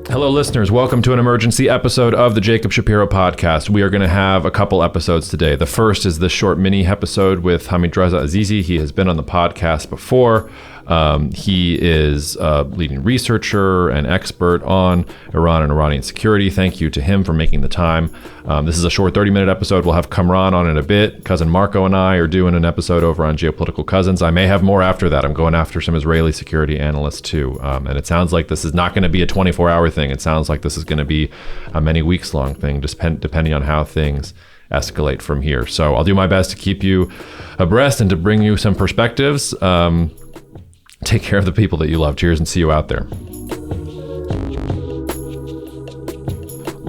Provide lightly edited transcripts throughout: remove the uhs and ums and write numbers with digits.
Hello, listeners. Welcome to an emergency episode of the Jacob Shapiro podcast. We are going to have a couple episodes today. The first is this short mini episode with Hamidreza Azizi. He has been on the podcast before. He is a leading researcher and expert on Iran and Iranian security. Thank you to him for making the time. This is a short 30-minute episode. We'll have Kamran on in a bit. Cousin Marco and I are doing an episode over on Geopolitical Cousins. I may have more after that. I'm going after some Israeli security analysts too. And it sounds like this is not going to be a 24-hour thing. It sounds like this is going to be a many weeks-long thing, depending on how things escalate from here. So I'll do my best to keep you abreast and to bring you some perspectives. Take care of the people that you love. Cheers, and see you out there.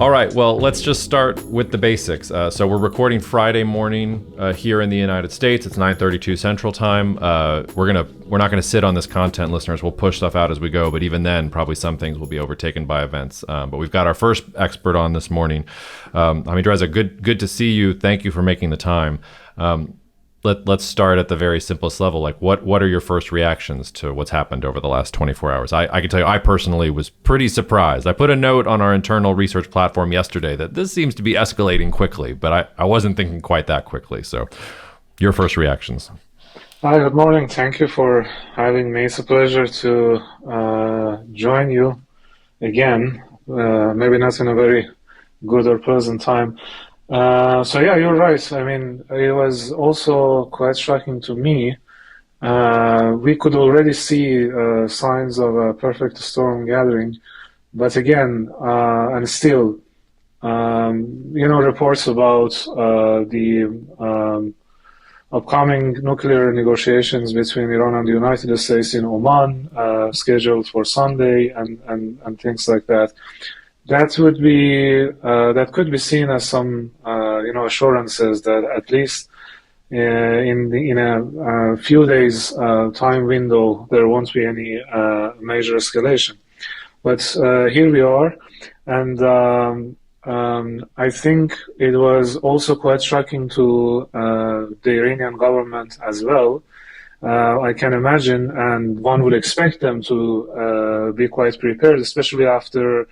All right, well, let's just start with the basics. So we're recording Friday morning here in the United States. It's 9:32 Central Time. We're not gonna sit on this content, listeners. We'll push stuff out as we go, but even then, probably some things will be overtaken by events. But we've got our first expert on this morning. Hamidreza, good to see you. Thank you for making the time. Let's start at the very simplest level. Like, what are your first reactions to what's happened over the last 24 hours? I can tell you, I personally was pretty surprised. I put a note on our internal research platform yesterday that this seems to be escalating quickly, but I wasn't thinking quite that quickly. So your first reactions. Hi, good morning. Thank you for having me. It's a pleasure to join you again. Maybe not in a very good or pleasant time. So yeah, you're right. I mean, it was also quite shocking to me. We could already see signs of a perfect storm gathering, but again, and still, reports about the upcoming nuclear negotiations between Iran and the United States in Oman, scheduled for Sunday, and things like that. That could be seen as some, assurances that at least in a few days time window there won't be any major escalation. But here we are, and I think it was also quite shocking to the Iranian government as well. I can imagine, and one would expect them to be quite prepared, especially after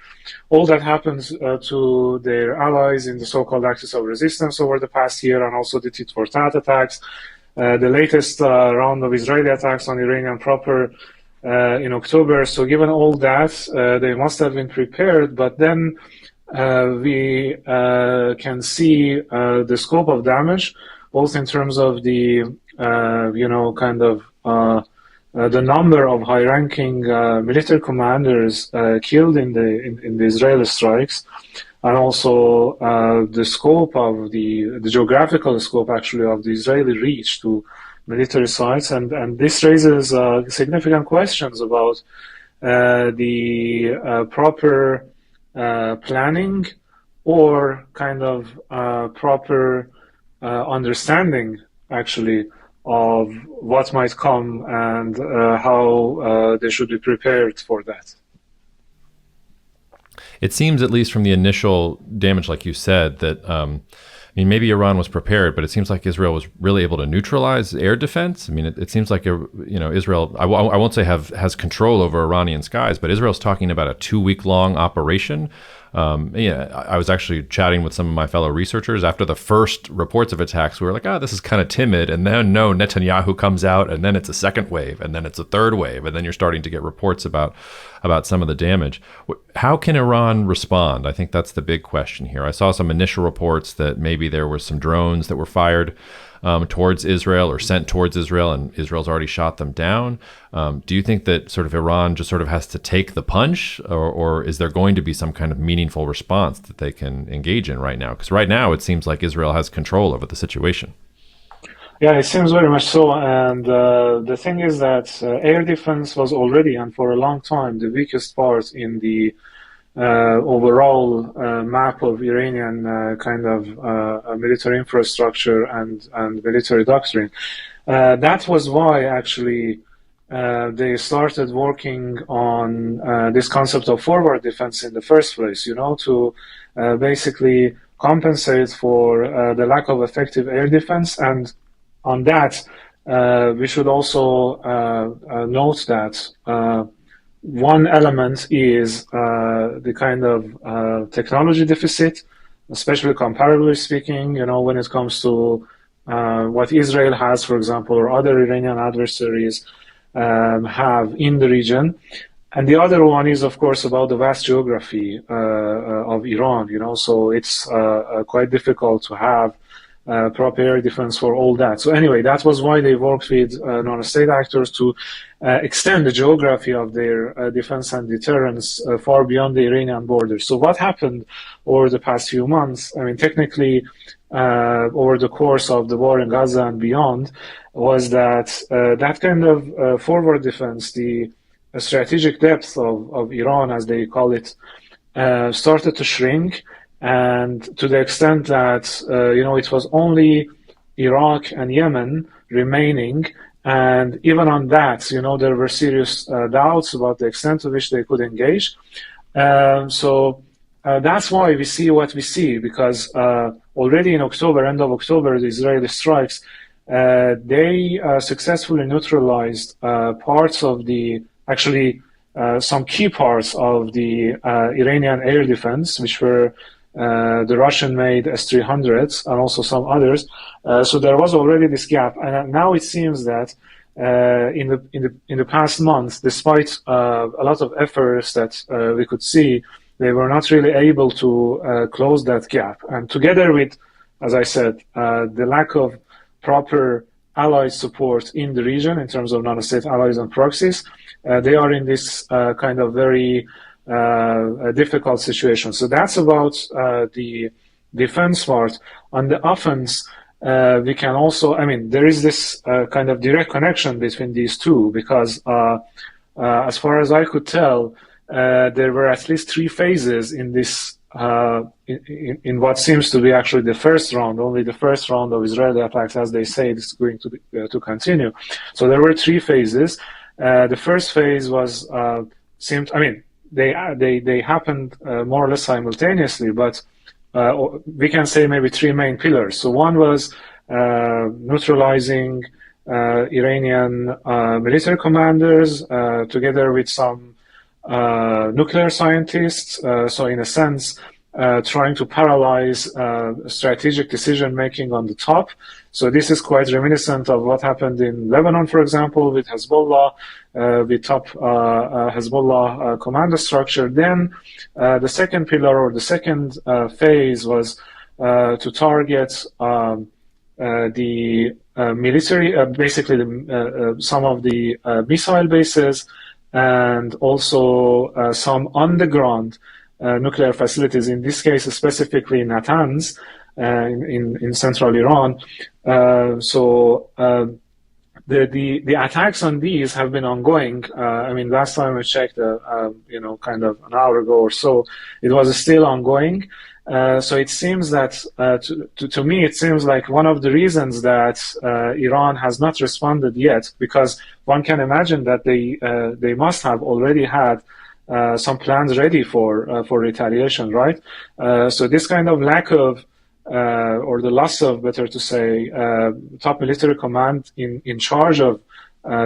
all that happened to their allies in the so-called axis of resistance over the past year, and also the tit-for-tat attacks, the latest round of Israeli attacks on Iranian proper in October. So given all that, they must have been prepared, but then we can see the scope of damage, both in terms of the the number of high-ranking military commanders killed in the Israeli strikes, and also the scope of the geographical scope, actually, of the Israeli reach to military sites, and this raises significant questions about the proper planning or kind of proper understanding, actually, of what might come and how they should be prepared for that. It seems, at least from the initial damage, like you said, that maybe Iran was prepared, but it seems like Israel was really able to neutralize air defense. I mean, it seems like Israel, I won't say has control over Iranian skies, but Israel's talking about a 2-week-long operation. I was actually chatting with some of my fellow researchers after the first reports of attacks. We were like, this is kind of timid. And then Netanyahu comes out, and then it's a second wave, and then it's a third wave, and then you're starting to get reports about some of the damage. How can Iran respond? I think that's the big question here. I saw some initial reports that maybe there were some drones that were fired towards Israel or sent towards Israel, and Israel's already shot them down. Do you think that sort of Iran just sort of has to take the punch, or is there going to be some kind of meaningful response that they can engage in right now? Because right now it seems like Israel has control over the situation. Yeah, it seems very much so. And the thing is that air defense was already, and for a long time, the weakest part in the overall map of Iranian kind of military infrastructure and military doctrine. That was why actually they started working on this concept of forward defense in the first place, to basically compensate for the lack of effective air defense. And on that, we should also note that one element is the kind of technology deficit, especially comparably speaking, when it comes to what Israel has, for example, or other Iranian adversaries have in the region. And the other one is, of course, about the vast geography of Iran, so it's quite difficult to have proper air defense for all that. So anyway, that was why they worked with non-state actors to extend the geography of their defense and deterrence far beyond the Iranian borders. So what happened over the past few months, I mean, technically, over the course of the war in Gaza and beyond, was that that kind of forward defense, the strategic depth of Iran, as they call it, started to shrink. And to the extent that, it was only Iraq and Yemen remaining. And even on that, there were serious doubts about the extent to which they could engage. So that's why we see what we see, because already in October, end of October, the Israeli strikes, they successfully neutralized parts of some key parts of the Iranian air defense, which were the Russian-made S-300s and also some others. So there was already this gap, and now it seems that in the past month, despite a lot of efforts that we could see, they were not really able to close that gap. And together with, as I said, the lack of proper allied support in the region in terms of non-state allies and proxies, they are in this kind of very a difficult situation. So that's about the defense part. On the offense, we can also, there is this kind of direct connection between these two, because as far as I could tell, there were at least three phases in this, in what seems to be actually the first round. Only the first round of Israeli attacks, as they say, is going to continue. So there were three phases. The first phase was they happened more or less simultaneously, but we can say maybe three main pillars. So one was neutralizing Iranian military commanders together with some nuclear scientists. So in a sense, trying to paralyze strategic decision-making on the top. So this is quite reminiscent of what happened in Lebanon, for example, with Hezbollah, with top Hezbollah commando structure. Then the second pillar, or the second phase, was to target the military, basically some of the missile bases, and also some underground nuclear facilities, in this case specifically Natanz in central Iran. So the attacks on these have been ongoing. Last time I checked, kind of an hour ago or so, it was still ongoing. So it seems that, to me, it seems like one of the reasons that Iran has not responded yet, because one can imagine that they must have already had some plans ready for retaliation, right? So this kind of lack of, or the loss of, better to say, top military command in charge of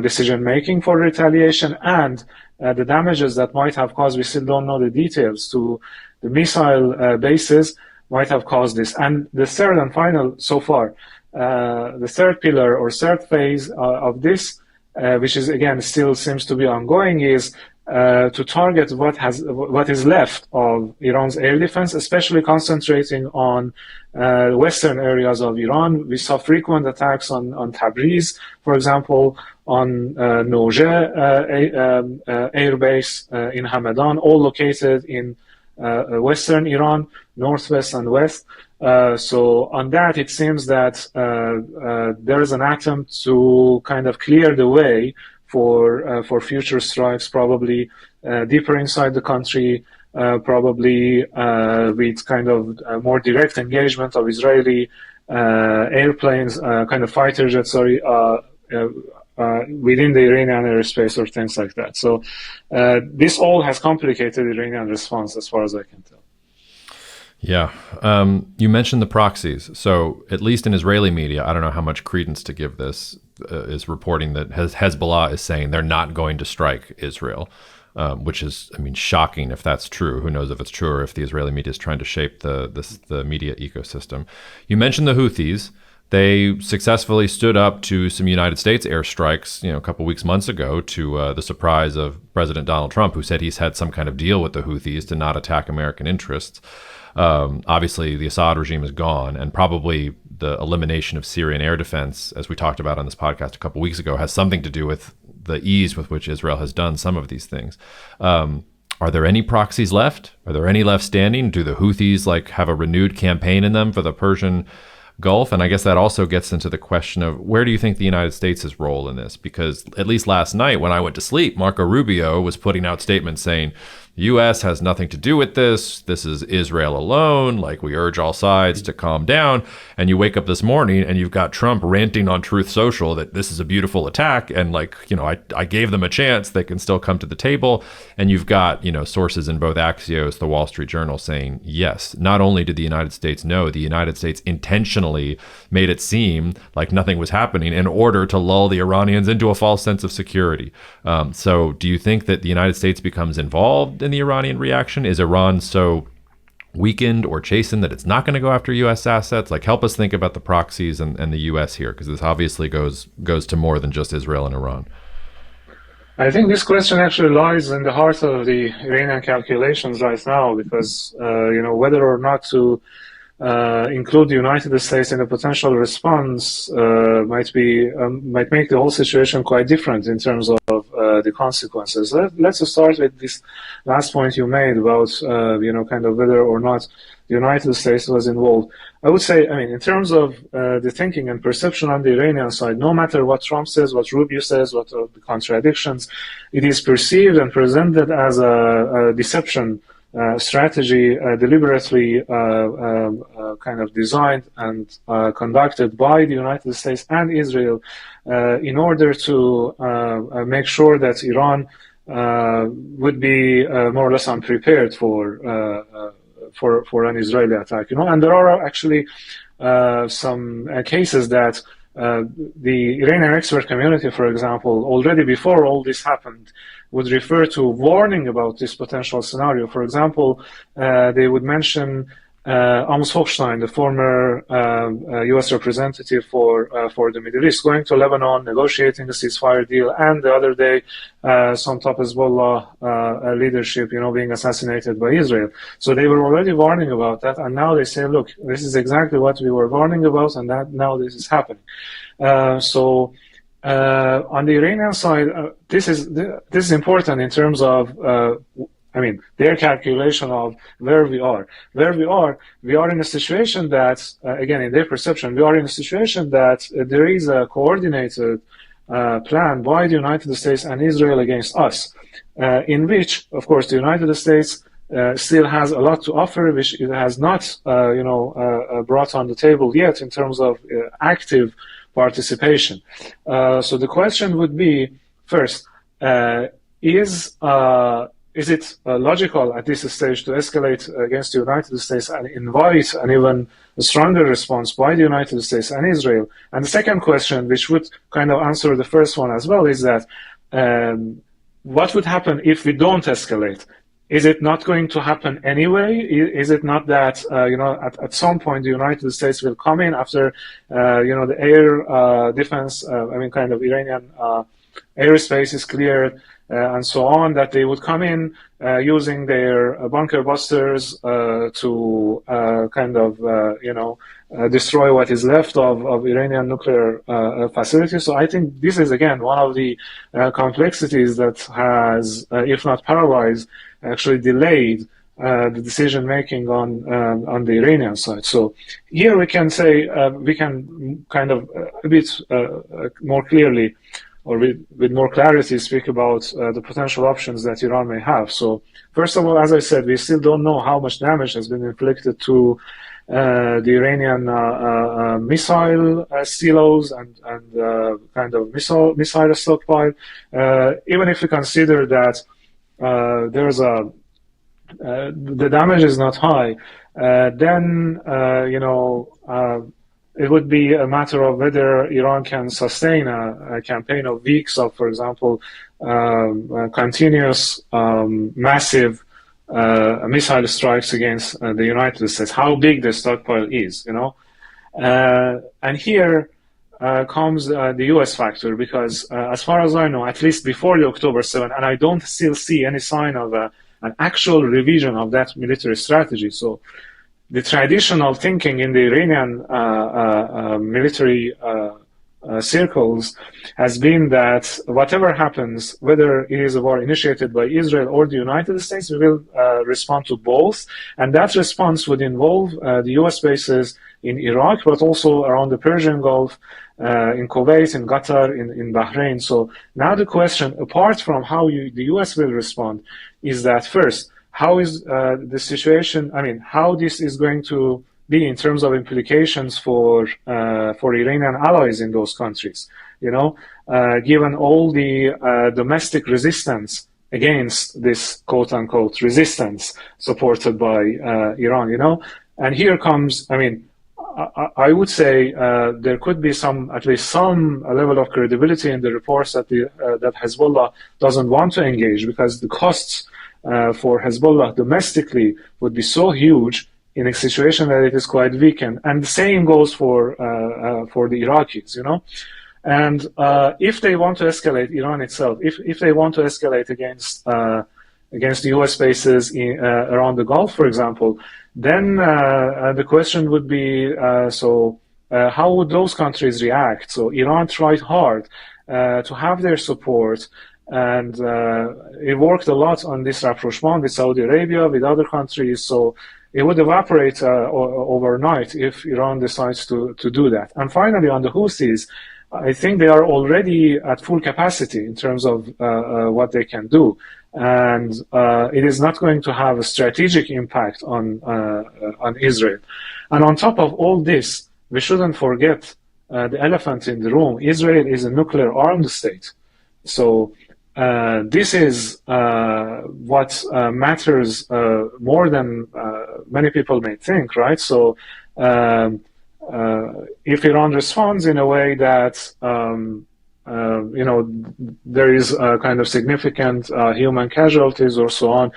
decision making for retaliation, and the damages that might have caused, we still don't know the details, to the missile bases, might have caused this. And the third and final, so far, the third pillar or third phase of this, which is again still seems to be ongoing, is to target what is left of Iran's air defense, especially concentrating on western areas of Iran. We saw frequent attacks on Tabriz, for example, on Noje air base in Hamadan, all located in western Iran, northwest and west. So on that, it seems that there is an attempt to kind of clear the way for future strikes, probably deeper inside the country, probably with kind of more direct engagement of Israeli airplanes, kind of fighter jets, within the Iranian airspace or things like that. So this all has complicated the Iranian response, as far as I can tell. Yeah. You mentioned the proxies. So at least in Israeli media, I don't know how much credence to give this, is reporting that Hezbollah is saying they're not going to strike Israel. which is, I mean, shocking if that's true. Who knows if it's true or if the Israeli media is trying to shape the media ecosystem. You mentioned the Houthis. They successfully stood up to some United States airstrikes, a couple months ago, to the surprise of President Donald Trump, who said he's had some kind of deal with the Houthis to not attack American interests. Obviously, the Assad regime is gone, and probably the elimination of Syrian air defense, as we talked about on this podcast a couple weeks ago, has something to do with the ease with which Israel has done some of these things. Are there any proxies left? Are there any left standing? Do the Houthis have a renewed campaign in them for the Persian Gulf? And I guess that also gets into the question of where do you think the United States' role in this? Because at least last night when I went to sleep, Marco Rubio was putting out statements saying the U.S. has nothing to do with this. This is Israel alone. We urge all sides to calm down. And you wake up this morning and you've got Trump ranting on Truth Social that this is a beautiful attack. And I gave them a chance. They can still come to the table. And you've got, sources in both Axios, the Wall Street Journal saying, yes, not only did the United States know, the United States intentionally made it seem like nothing was happening in order to lull the Iranians into a false sense of security. So do you think that the United States becomes involved in the Iranian reaction? Is Iran so weakened or chastened that it's not going to go after U.S. assets? Help us think about the proxies and the U.S. here, because this obviously goes to more than just Israel and Iran. I think this question actually lies in the heart of the Iranian calculations right now, because whether or not to include the United States in a potential response might make the whole situation quite different in terms of the consequences. Let's start with this last point you made about whether or not the United States was involved. I would say, in terms of the thinking and perception on the Iranian side, no matter what Trump says, what Rubio says, what are the contradictions, it is perceived and presented as a deception strategy deliberately designed and conducted by the United States and Israel in order to make sure that Iran would be more or less unprepared for an Israeli attack. And there are actually some cases that the Iranian expert community, for example, already before all this happened, would refer to warning about this potential scenario. For example, they would mention Amos Hochstein, the former U.S. representative for the Middle East, going to Lebanon, negotiating a ceasefire deal, and the other day, some top Hezbollah leadership, being assassinated by Israel. So they were already warning about that, and now they say, look, this is exactly what we were warning about, and that now this is happening. On the Iranian side, this is important in terms of their calculation of where we are. We are in a situation that, again, in their perception, we are in a situation that there is a coordinated plan by the United States and Israel against us, in which, of course, the United States still has a lot to offer, which it has not, brought on the table yet in terms of active participation. So the question would be, first, is it logical at this stage to escalate against the United States and invite an even stronger response by the United States and Israel? And the second question, which would kind of answer the first one as well, is that what would happen if we don't escalate? Is it not going to happen anyway? Is it not that, at some point the United States will come in after, the air defense, Iranian airspace is cleared, and so on, that they would come in using their bunker busters to destroy what is left of Iranian nuclear facilities. So I think this is, again, one of the complexities that has, if not paralyzed, actually delayed the decision making on the Iranian side. So here we can say we can kind of a bit more clearly, or with more clarity, speak about the potential options that Iran may have. So first of all, as I said, we still don't know how much damage has been inflicted to the Iranian missile silos and missile stockpile. Even if we consider that the damage is not high, then it would be a matter of whether Iran can sustain a campaign of weeks of, for example, continuous massive missile strikes against the United States. How big the stockpile is, and here comes the U.S. factor, because as far as I know, at least before the October 7th, and I don't still see any sign of an actual revision of that military strategy. So the traditional thinking in the Iranian military circles has been that whatever happens, whether it is a war initiated by Israel or the United States, we will respond to both. And that response would involve the US bases in Iraq, but also around the Persian Gulf, in Kuwait, in Qatar, in Bahrain. So now the question, apart from how the US will respond, is that first, how is the situation, how this is going to be in terms of implications for Iranian allies in those countries, given all the domestic resistance against this quote-unquote resistance supported by Iran, and here comes, I would say there could be at least some level of credibility in the reports that that Hezbollah doesn't want to engage, because the costs for Hezbollah domestically would be so huge in a situation that it is quite weakened. And the same goes for the Iraqis, And if they want to escalate Iran itself, if they want to escalate against the U.S. bases around the Gulf, for example, then the question would be, how would those countries react? So Iran tried hard to have their support, and it worked a lot on this rapprochement with Saudi Arabia, with other countries. So it would evaporate overnight if Iran decides to do that. And finally, on the Houthis, I think they are already at full capacity in terms of what they can do. And it is not going to have a strategic impact on Israel. And on top of all this, we shouldn't forget the elephant in the room. Israel is a nuclear armed state. So this is what matters more than many people may think, right? So if Iran responds in a way that there is kind of significant human casualties or so on,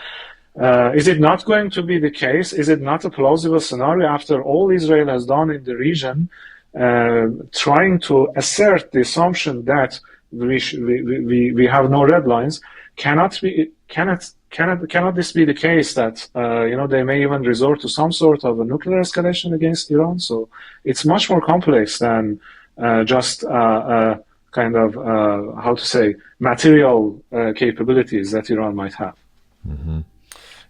is it not going to be the case? Is it not a plausible scenario, after all Israel has done in the region, trying to assert the assumption that we have no red lines? Cannot this be the case that they may even resort to some sort of a nuclear escalation against Iran? So it's much more complex than just material capabilities that Iran might have. Mm-hmm.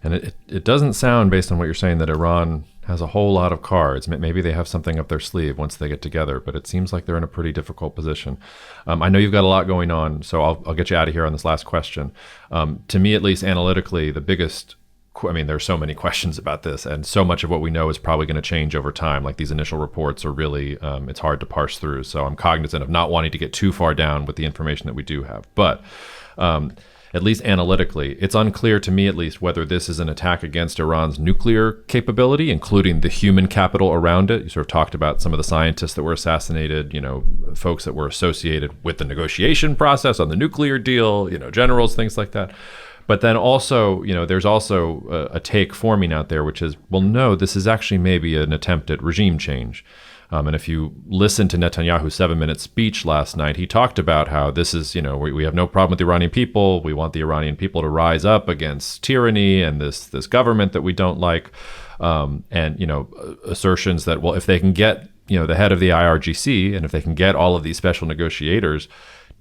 And it doesn't sound, based on what you're saying, that Iran has a whole lot of cards. Maybe they have something up their sleeve once they get together, but it seems like they're in a pretty difficult position. I know you've got a lot going on, so I'll get you out of here on this last question. To me, at least analytically, the biggest, there's so many questions about this, and so much of what we know is probably going to change over time. Like, these initial reports are really, it's hard to parse through. So I'm cognizant of not wanting to get too far down with the information that we do have. But at least analytically, it's unclear to me, at least, whether this is an attack against Iran's nuclear capability, including the human capital around it. You sort of talked about some of the scientists that were assassinated, folks that were associated with the negotiation process on the nuclear deal, generals, things like that. But then also, there's also a take forming out there, which is, well, no, this is actually maybe an attempt at regime change. And if you listen to Netanyahu's 7-minute speech last night, he talked about how this is, we have no problem with the Iranian people. We want the Iranian people to rise up against tyranny and this government that we don't like. Assertions that, well, if they can get, the head of the IRGC, and if they can get all of these special negotiators,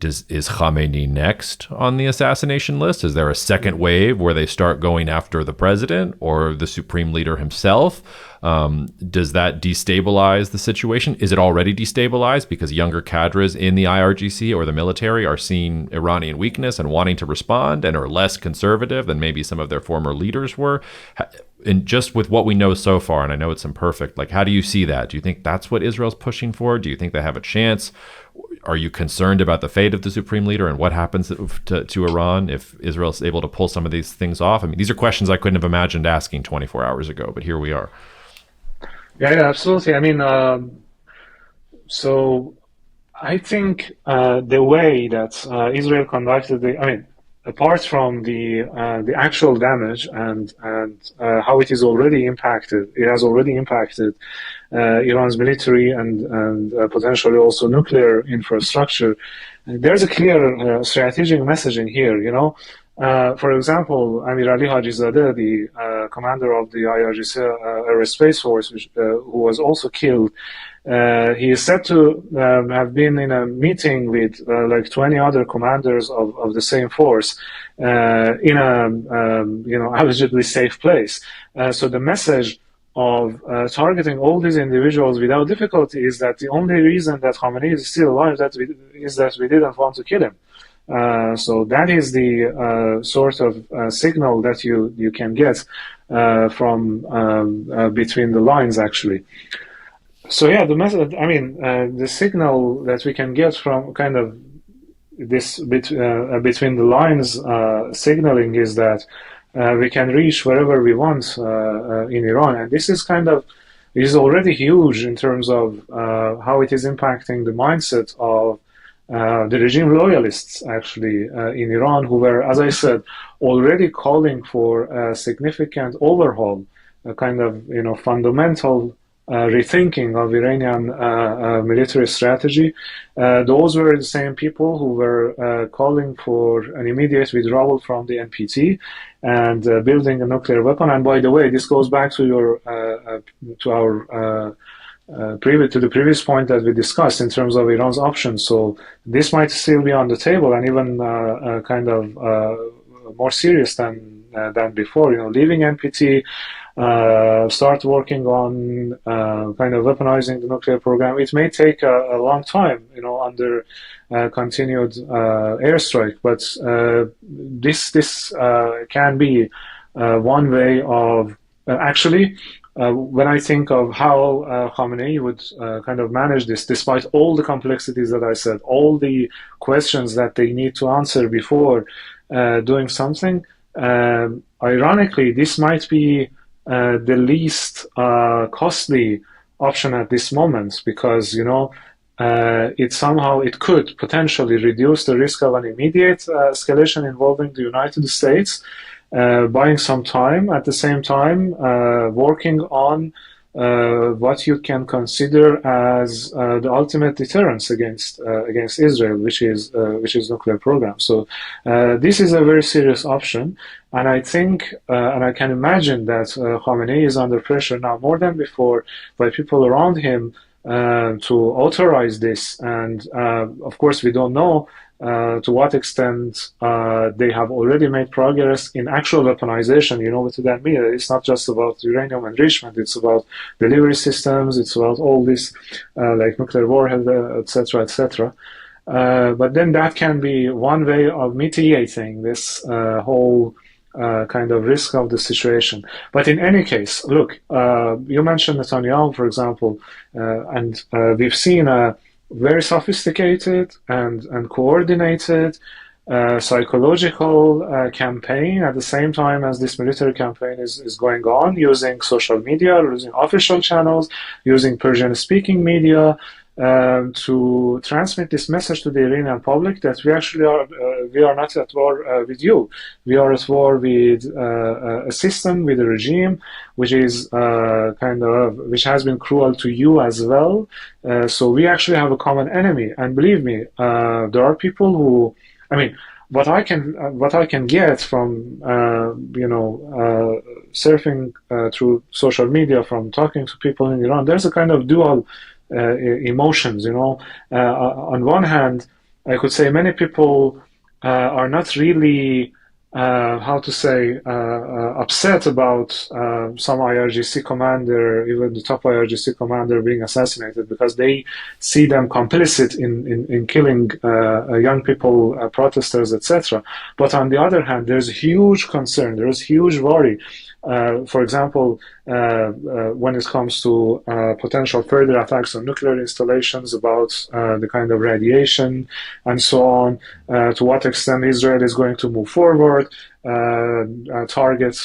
is Khamenei next on the assassination list? Is there a second wave where they start going after the president or the supreme leader himself? Does that destabilize the situation? Is it already destabilized because younger cadres in the IRGC or the military are seeing Iranian weakness and wanting to respond and are less conservative than maybe some of their former leaders were? And just with what we know so far, and I know it's imperfect, how do you see that? Do you think that's what Israel's pushing for? Do you think they have a chance? Are you concerned about the fate of the supreme leader and what happens to Iran if Israel's able to pull some of these things off? These are questions I couldn't have imagined asking 24 hours ago, but here we are. Yeah, absolutely. So I think the way that Israel conducted apart from the actual damage and how it is already impacted, it has already impacted Iran's military and potentially also nuclear infrastructure. There's a clear strategic messaging here. For example, Amir Ali Hajizadeh, the commander of the IRGC Aerospace Force, who was also killed. He is said to have been in a meeting with like 20 other commanders of the same force in a allegedly safe place. So the message of targeting all these individuals without difficulty is that the only reason that Khamenei is still alive is that we didn't want to kill him. So that is the sort of signal that you can get from between the lines, actually. So yeah, the message. The signal that we can get from kind of this between the lines signaling is that we can reach wherever we want in Iran, and this is already huge in terms of how it is impacting the mindset of the regime loyalists, actually, in Iran, who were, as I said, already calling for a significant overhaul, a kind of fundamental rethinking of Iranian military strategy. Those were the same people who were calling for an immediate withdrawal from the NPT and building a nuclear weapon. And by the way, this goes back to the previous point that we discussed in terms of Iran's options. So this might still be on the table, and even more serious than before. Leaving NPT. Start working on kind of weaponizing the nuclear program. It may take a long time, under continued airstrike, but this can be one way of actually. When I think of how Khamenei would kind of manage this, despite all the complexities that I said, all the questions that they need to answer before doing something, ironically, this might be the least costly option at this moment, because it could potentially reduce the risk of an immediate escalation involving the United States, buying some time, at the same time working on what you can consider as the ultimate deterrence against Israel, which is nuclear program. So this is a very serious option, and I think and I can imagine that Khamenei is under pressure now more than before by people around him to authorize this. And of course, we don't know to what extent they have already made progress in actual weaponization. What that means? It's not just about uranium enrichment, it's about delivery systems, it's about all this like nuclear warhead, etc., etc. But then that can be one way of mitigating this whole kind of risk of the situation. But in any case, look, you mentioned Netanyahu, for example, and we've seen a very sophisticated and coordinated psychological campaign at the same time as this military campaign is going on, using social media, using official channels, using Persian-speaking media, to transmit this message to the Iranian public that we are not at war with you. We are at war with a system, with a regime, which is which has been cruel to you as well. So we actually have a common enemy. And believe me, there are people who, what I can get from surfing through social media, from talking to people in Iran, there's a kind of dual emotions. On one hand, I could say many people are not really upset about some IRGC commander, even the top IRGC commander, being assassinated, because they see them complicit in killing young people, protesters, etc. But on the other hand, there's huge concern, there's huge worry For example, when it comes to potential further attacks on nuclear installations, about the kind of radiation and so on, to what extent Israel is going to move forward, target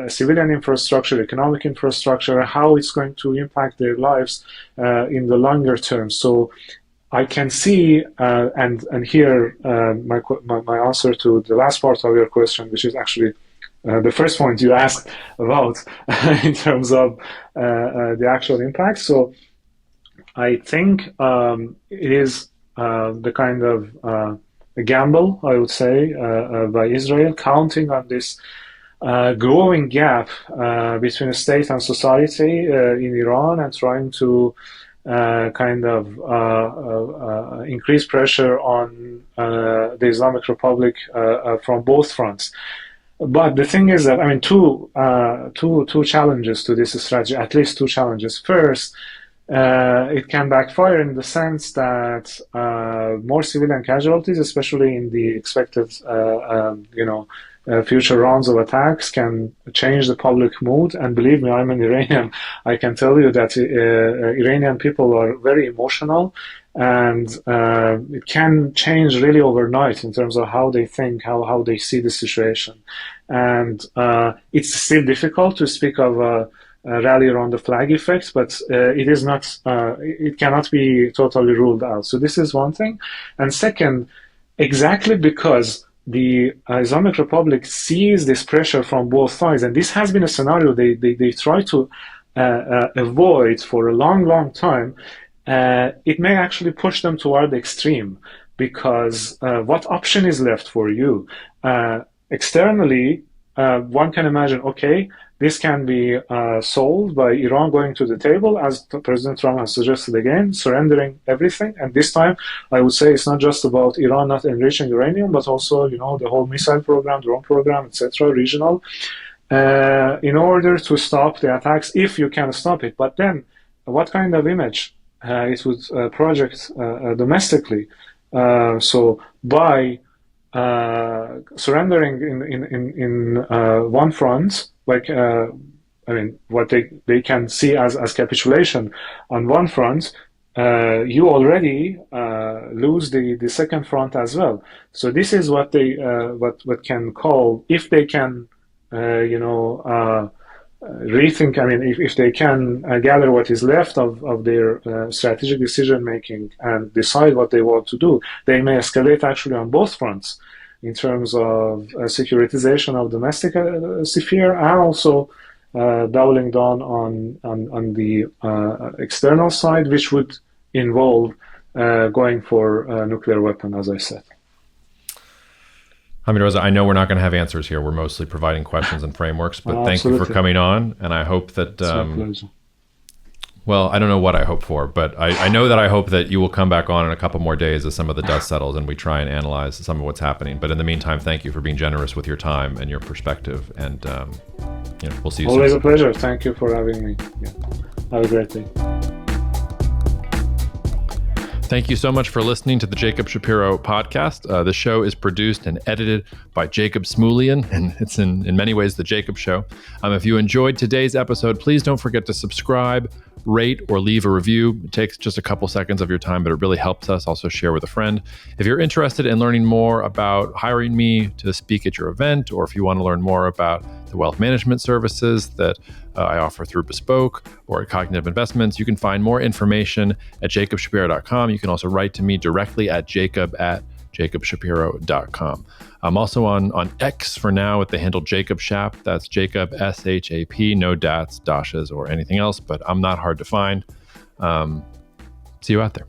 civilian infrastructure, economic infrastructure, how it's going to impact their lives in the longer term. So I can see, and here my answer to the last part of your question, which is actually the first point you asked about in terms of the actual impact. So I think it is the kind of a gamble, I would say, by Israel, counting on this growing gap between state and society in Iran, and trying to kind of increase pressure on the Islamic Republic from both fronts. But the thing is that, I mean, two challenges to this strategy, at least two challenges. First, it can backfire in the sense that more civilian casualties, especially in the expected, future rounds of attacks, can change the public mood. And believe me, I'm an Iranian. I can tell you that Iranian people are very emotional, and it can change really overnight in terms of how they think, how they see the situation. And it's still difficult to speak of a rally around the flag effect, but it is not, it cannot be totally ruled out. So this is one thing. And second, exactly because the Islamic Republic sees this pressure from both sides, and this has been a scenario they try to avoid for a long time, it may actually push them toward the extreme, because what option is left for you? Externally, one can imagine, okay, this can be solved by Iran going to the table, as President Trump has suggested again, surrendering everything. And this time, I would say it's not just about Iran not enriching uranium, but also, the whole missile program, drone program, etc., regional, in order to stop the attacks, if you can stop it. But then, what kind of image it would project domestically? So by surrendering in one front, like what they can see as capitulation on one front, you already lose the second front as well. So this is what they what can call, if they can rethink. I mean, if they can gather what is left of their strategic decision making and decide what they want to do, they may escalate actually on both fronts, in terms of securitization of domestic sphere, and also doubling down on the external side, which would involve going for a nuclear weapon, as I said. Hamidreza, I know we're not going to have answers here. We're mostly providing questions and frameworks, but thank you for coming on. And I hope that, well, I don't know what I hope for, but I know that I hope that you will come back on in a couple more days as some of the dust settles and we try and analyze some of what's happening. But in the meantime, thank you for being generous with your time and your perspective. And we'll see you soon. Always a pleasure. Thank you for having me. Yeah. Have a great day. Thank you so much for listening to the Jacob Shapiro podcast. The show is produced and edited by Jacob Smulian, and it's in many ways the Jacob Show. If you enjoyed today's episode, please don't forget to subscribe, rate, or leave a review. It takes just a couple seconds of your time, but it really helps us. Also share with a friend. If you're interested in learning more about hiring me to speak at your event, or if you want to learn more about the wealth management services that I offer through Bespoke or Cognitive Investments, you can find more information at jacobshapiro.com. You can also write to me directly at jacob@jacobshapiro.com. I'm also on X for now with the handle Jacob Shap. That's Jacob, S-H-A-P, no dats, dashes, or anything else, but I'm not hard to find. See you out there.